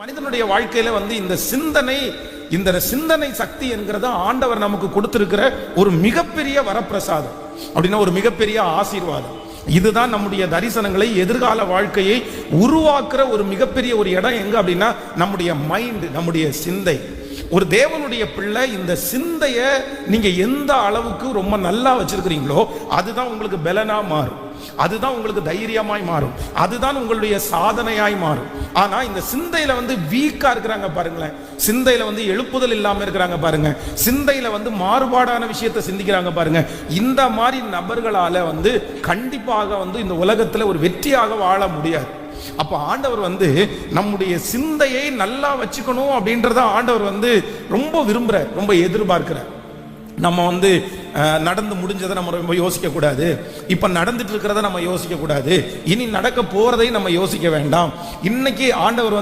மனிதனுடைய வாழ்க்கையில இந்த சிந்தனை, இந்த சிந்தனை சக்தி என்கிறத ஆண்டவர் நமக்கு கொடுத்திருக்கிற ஒரு மிகப்பெரிய வரப்பிரசாதம், அப்படின்னா ஒரு மிகப்பெரிய ஆசீர்வாதம். இதுதான் நம்முடைய தரிசனங்களை, எதிர்கால வாழ்க்கையை உருவாக்குற ஒரு மிகப்பெரிய ஒரு இடம் எங்க அப்படின்னா நம்முடைய மைண்ட், நம்முடைய சிந்தை. ஒரு தேவனுடைய பிள்ளை இந்த சிந்தைய நீங்க எந்த அளவுக்கு ரொம்ப நல்லா வச்சிருக்கிறீங்களோ அதுதான் உங்களுக்கு பலனா மாறும், அதுதான் உங்களுக்கு தைரியமாய் மாறும், அதுதான் உங்களுடைய சாதனையாய் மாறும். ஆனா இந்த சிந்தையில வீக்கா இருக்கிறாங்க பாருங்களேன், சிந்தையில எழுப்புதல் இல்லாம இருக்கிறாங்க பாருங்க, சிந்தையில மாறுபாடான விஷயத்தை சிந்திக்கிறாங்க பாருங்க. இந்த மாதிரி நபர்களால கண்டிப்பாக இந்த உலகத்துல ஒரு வெற்றியாக வாழ முடியாது. அப்ப ஆண்டவர் நம்முடைய சிந்தையை நல்லா வச்சுக்கணும் அப்படின்றத ஆண்டவர் ரொம்ப விரும்புறார், ரொம்ப எதிர்பார்க்கிறார். நம்ம நடந்து முடிஞ்சதை நம்ம ரொம்ப யோசிக்க கூடாது, இப்ப நடந்துட்டு இருக்கிறத நம்ம யோசிக்க கூடாது, இனி நடக்க போறதை நம்ம யோசிக்க வேண்டாம். இன்னைக்கு ஆண்டவர்